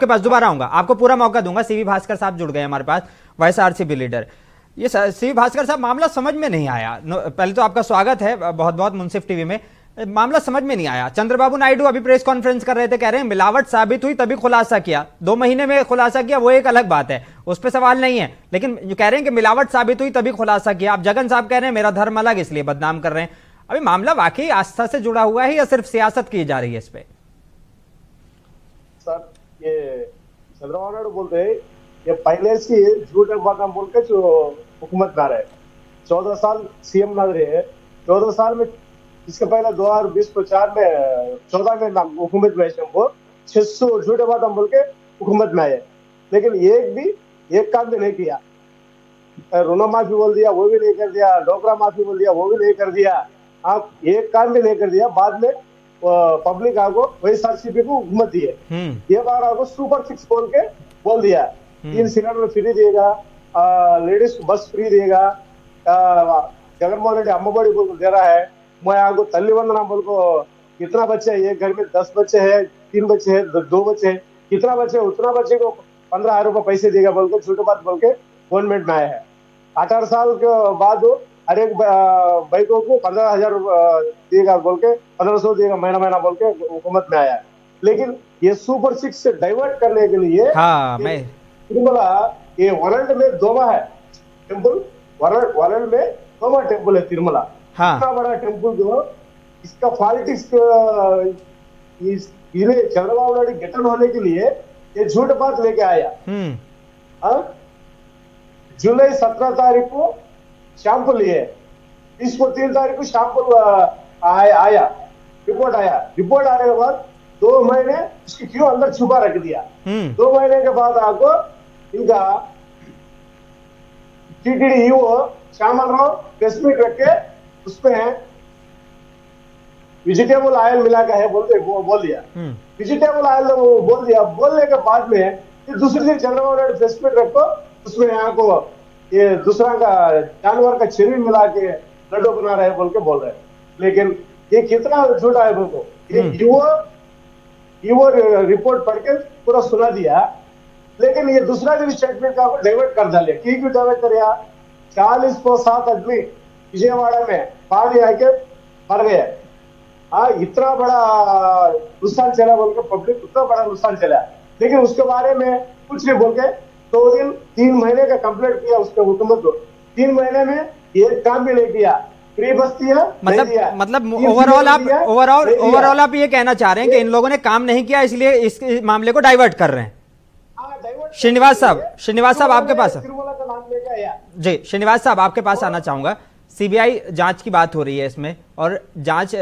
आपके पास दोबारा आऊंगा, आपको पूरा मौका दूंगा। सीवी भास्कर साहब जुड़ गए हमारे पास, वाइस आरसीबी लीडर। ये सीवी भास्कर साहब, मामला समझ में नहीं आया। पहले तो आपका स्वागत है बहुत बहुत मुंसिफ टीवी में। मामला समझ में नहीं आया। चंद्रबाबू नायडू अभी प्रेस कॉन्फ्रेंस कर रहे थे, कह रहे हैं मिलावट साबित हुई तभी खुलासा किया। 2 महीने में खुलासा किया वो एक अलग बात है, उस पर सवाल नहीं है, लेकिन जो कह रहे हैं कि मिलावट साबित हुई तभी खुलासा किया। अब जगन साहब कह रहे हैं मेरा धर्म अलग, इसलिए बदनाम कर रहे हैं। अभी मामला वाकई आस्था से जुड़ा हुआ है या सिर्फ सियासत की जा रही है इस पे? सर, ये चंद्रबाबू नायडू बोलते हैं ये पहले से झूठ बात बोल के जो हुकूमत में आ रहे हैं। 14 साल सीएम ना रहे हैं। 14 साल में, इसके पहले 2020 को 14 में हुकूमत में वो 600 झूठे बात बोल के हुकूमत में आए, लेकिन एक काम भी नहीं किया। ऋण माफी बोल दिया वो भी नहीं कर दिया, डोकरा माफी बोल दिया वो भी नहीं कर दिया। आप एक काम भी नहीं कर दिया। बाद में पब्लिक आपको वाईएसआरसीपी को हुकूमत दी है, ये बार आपको सुपर 6 बोल दिया। 3 सिलेंडर फ्री देगा, लेडीज को बस फ्री देगा, जगनमोहन रेड्डी अम्मबड़ी बोल दे रहा है। मैं आपको तल्ली वंदना बोल को, कितना बच्चे है ये घर में? 10 बच्चे है, 3 बच्चे है, 2 बच्चे है, कितना बच्चे उतना बच्चे को 15,000 रुपए पैसे देगा बोल के छोटे बात बोल के गवर्नमेंट में आया है। 18 साल के बाद हर एक बाइकों को 15,000 देगा बोल के, 1500 देगा महीना बोल के हुकूमत में आया है। लेकिन ये सुपर 6 से डाइवर्ट करने के लिए तिरुमला, ये वर्ल्ड में दोमा है टेम्पल, वर्ल्ड में दोमा टेम्पल है तिरुमला। इतना बड़ा टेम्पल जो इसका पॉलिटिक्स चंद्रबाबू नायडू गेटन होने के लिए ये झूठ बात लेके आया। जुलाई 17 तारीख को शैंपल लिए, इसको 3 तारीख को शैंपल आया, रिपोर्ट आया। रिपोर्ट आने के बाद 2 महीने उसकी क्यों अंदर छुपा रख दिया। 2 महीने के बाद आपको इनका TTD EO Shyamala Rao press meet रख के उसमें वेजिटेबल ऑयल मिला का है बोल दिया। वेजिटेबल ऑयल बोल दिया। बोलने के बाद में फिर दूसरे दिन चंद्रबाबू नायडू प्रेस मीट रखो, उसमें यहाँ को ये दूसरा का जानवर का शरीर मिला के लड्डू बना रहे बोल के बोल रहे हैं। लेकिन ये कितना झूठा है बोलो। ईओ रिपोर्ट पढ़ के पूरा सुना दिया, लेकिन ये दूसरा दिन स्टेटमेंट का डाइवर्ट कर डाले। क्यों डाइवर्ट कर? 40% आदमी विजयवाड़ा में पानी आके मर गए। इतना बड़ा नुकसान चला बोल के पब्लिक, उतना बड़ा नुकसान चला, लेकिन उसके बारे में कुछ नहीं बोल के 3 महीने का कंप्लेंट किया उसके हुकूमत को। 3 महीने में एक काम भी नहीं किया। फ्री बस दिया, मतलब ओवरऑल आप ये कहना चाह रहे हैं कि इन लोगों ने काम नहीं किया, इसलिए इस मामले को डाइवर्ट कर रहे हैं। श्रीनिवास साहब आपके पास जी, श्रीनिवास साहब आपके पास आना चाहूंगा। सीबीआई जांच की बात हो रही है इसमें, और जांच,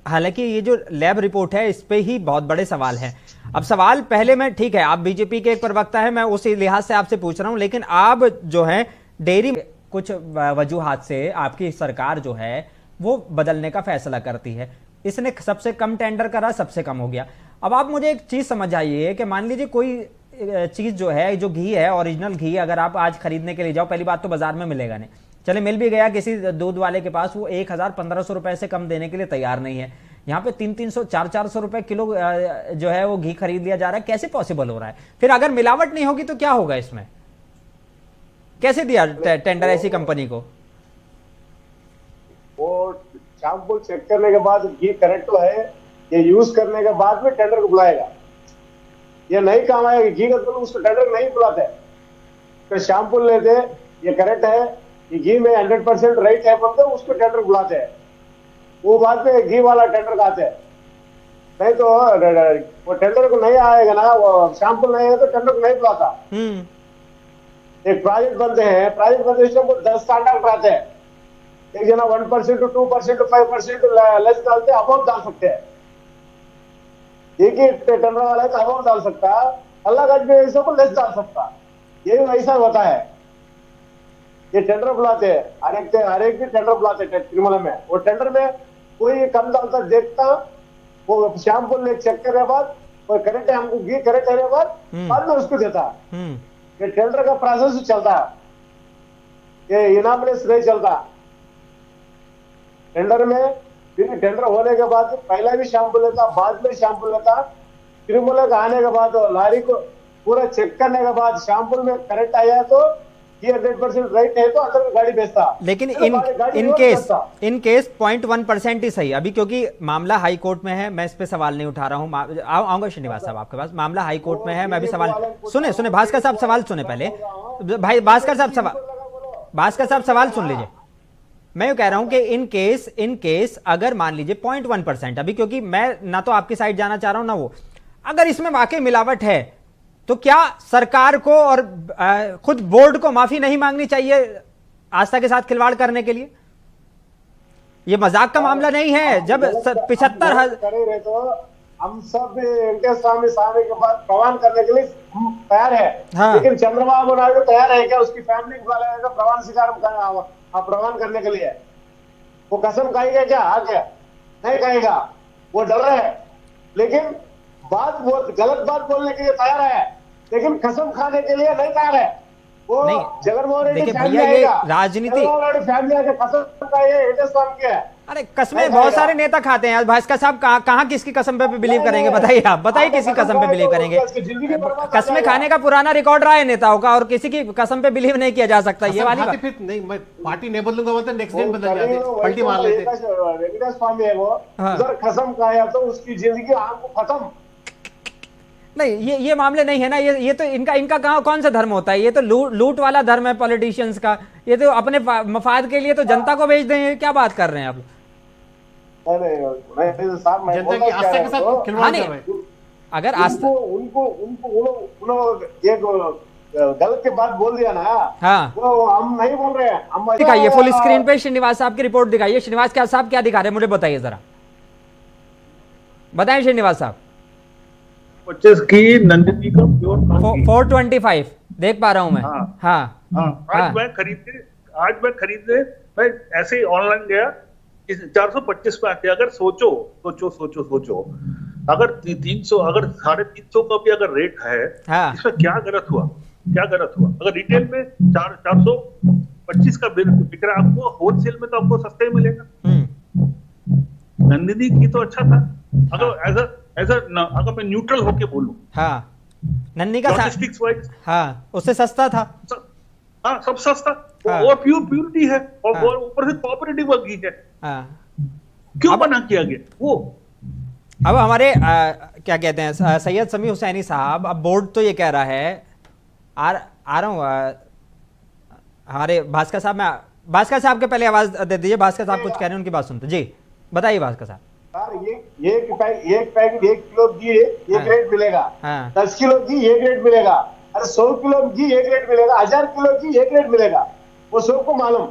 हालांकि ये जो लैब रिपोर्ट है इस पे ही बहुत बड़े सवाल हैं। अब सवाल पहले में, ठीक है आप बीजेपी के एक प्रवक्ता है, मैं उसी लिहाज से आपसे पूछ रहा हूं, लेकिन आप जो है डेयरी कुछ वजूहात से आपकी सरकार जो है वो बदलने का फैसला करती है। इसने सबसे कम टेंडर करा, सबसे कम हो गया। अब आप मुझे एक चीज समझ आइए कि मान लीजिए कोई चीज जो है, जो घी है, ओरिजिनल घी अगर आप आज खरीदने के लिए जाओ, पहली बात तो बाजार में मिलेगा नहीं, चले मिल भी गया किसी दूध वाले के पास, वो 1,000-1,500 रुपए से कम देने के लिए तैयार नहीं है। यहाँ पे 300-400 रुपए किलो जो है वो घी खरीद लिया जा रहा है। कैसे पॉसिबल हो रहा है? फिर अगर मिलावट नहीं होगी तो क्या होगा इसमें? कैसे दिया टेंडर ऐसी कंपनी को? वो सैंपल चेक करने के बाद घी करेक्ट तो है, ये यूज करने के बाद में टेंडर को बुलाएगा। ये नहीं काम आएगा घी का तो उसको टेंडर नहीं बुलाते। तो सैंपल लेते, ये करेक्ट है, ये घी में 100% राइट है बोलते, उसको टेंडर बुलाते हैं। वो बाद में घी वाला टेंडर आते हैं। नहीं तो वो टेंडर को नहीं आएगा ना, वो सैंपल नहीं है तो टेंडर को नहीं बुलाता। एक प्रोजेक्ट बनते हैं, प्रोजेक्ट बनते हैं 10 कॉन्ट्रैक्ट आते हैं। एक जना 1% 2% 5% लेस डालते, अमाउंट डाल सकते हैं। एक ही टेंडर वाला है तो अमाउंट डाल सकता, अलग आदमी ऐसा को लेस डाल सकता। ये ऐसा होता है। ये टेंडर बुलाते हैं, हर एक भी टेंडर बुलाते हैं तिरुमला में। वो टेंडर में कोई कम डालता देखता, वो सैंपल चेक करने के बाद वो करेक्ट है, हमको घी करेक्ट करने के बाद में उसको देता। ये टेंडर का प्रोसेस चलता, ये इनामलेस नहीं चलता। टेंडर में फिर टेंडर होने के बाद पहला भी सैंपल लेता, बाद में सैंपल लेता। तिरुमला का आने के बाद लारी को पूरा चेक करने के बाद शामपुर में करंट आया तो ये 100% राइट है तो अंदर गाड़ी भेजता। लेकिन गाड़ी इन केस 0.1% ही सही अभी, क्योंकि मामला हाई कोर्ट में है, मैं इस पे सवाल नहीं उठा रहा हूं। आऊंगा श्रीनिवास साहब आपके पास। मामला हाई कोर्ट में है, मैं भी सवाल सुने भास्कर साहब सवाल सुने पहले। भाई भास्कर साहब सवाल सुन लीजिए। मैं ये कह रहा हूं कि इन केस अगर मान लीजिए 0.1% अभी, क्योंकि मैं ना तो आपकी साइड जाना चाह रहा हूं ना वो, अगर इसमें वाकई मिलावट है तो क्या सरकार को और खुद बोर्ड को माफी नहीं मांगनी चाहिए आस्था के साथ खिलवाड़ करने के लिए? ये मजाक का मामला नहीं है। जब 75,000 तो हम सब वेंकटेश्वर स्वामी के बाद प्रवान करने के लिए तैयार है। हाँ। लेकिन चंद्रबाबू नायडू तैयार है क्या उसकी फैमिली वाले का प्रवान स्वीकार प्रवान करने के लिए? वो कसम खाएगा क्या? आगे नहीं खाएगा, वो डर रहे है। लेकिन गलत बात बोलने के लिए तैयार है, लेकिन कसम खाने के लिए नहीं तैयार है। वो जगनमोहन रेड्डी भैया ये राजनीति कसम का है। अरे कसमें बहुत सारे नेता खाते हैं। भास्कर साहब कहाँ किसकी कसम पे बिलीव करेंगे? बताइए, आप बताइए किसकी कसम पे बिलीव करेंगे? कसमें खाने का पुराना रिकॉर्ड रहा है नेताओं का, और किसी की कसम पे बिलीव नहीं किया जा सकता। ये वाली बात फिर नहीं, मैं पार्टी नहीं बदलूंगा बोलते नेक्स्ट दिन बदल जाते, पलटी मार लेते। वेंकटेश्वर स्वामी है वो, अगर कसम खाया तो उसकी जिंदगी आपको खत्म नहीं। ये मामले नहीं है ना। ये तो इनका कौन सा धर्म होता है? ये तो लूट वाला धर्म है पॉलिटिशियंस का। ये तो अपने मफाद के लिए तो जनता को बेच दें। क्या बात कर रहे हैं आप? जनता की आस्था के साथ खिलवाड़ कर रहे हैं। अगर आस्था उनको गलत की बात बोल दिया ना। हाँ, वो हम नहीं बोल रहे हैं। हम दिखाइए फुल स्क्रीन पे श्रीनिवास साहब की रिपोर्ट दिखाइए। श्रीनिवास साहब क्या दिखा रहे हैं मुझे बताइए जरा, बताएं श्रीनिवास साहब। 25 की नंदिनी का प्योर 425 देख पा रहा हूं मैं। हाँ। आज मैं खरीदने मैं ऐसे ही ऑनलाइन गया, 425 पे आते। अगर सोचो अगर 300 अगर 350 का भी अगर रेट है, इसमें क्या गलत हुआ? अगर रिटेल में 425 का बिक रहा है, आपको होलसेल में तो आपको सस्ते मिलेगा। नंदिनी की तो अच्छा था। अगर अगर मैं न्यूट्रल होके बोलूं, नन्नी का उससे सस्ता था। सब सस्ता। और प्योरिटी है, और ऊपर से कोऑपरेटिव वर्गी है। क्यों मना किया गया? वो अब हमारे क्या कहते हैं सैयद समी हुसैनी साहब, अब बोर्ड तो ये कह रहा है, आ रहा हूँ हमारे भास्कर साहब के पहले आवाज दे दीजिए। भास्कर साहब कुछ कह रहे हैं, उनकी बात सुनते जी। बताइए भास्कर साहब। एक पैकेट 1 किलो घी एक रेट मिलेगा, 10 किलो घी एक रेट मिलेगा, अरे 100 किलो घी एक रेट मिलेगा, 1000 किलो घी एक रेट मिलेगा। वो सबको मालूम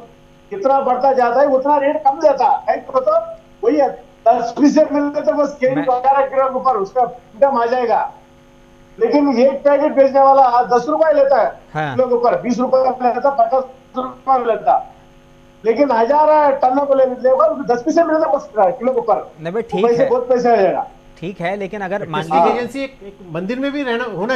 कितना बढ़ता जाता है उतना रेट कम देता है। तो वही 10 पीस मिलते तो बस 11 किलो के ऊपर उसका इनकम आ जाएगा। लेकिन एक पैकेट बेचने वाला 10 रुपए लेता है किलो के ऊपर, 20 रुपए लेता, 50 रुपए लेता। लेकिन 1000 टनों को लेगा 10 पीस मिलता बस किलो के ऊपर। नहीं भाई ठीक है, बहुत पैसा आ जाएगा। ठीक है, लेकिन अगर मान लीजिए एजेंसी एक मंदिर में भी रहना होना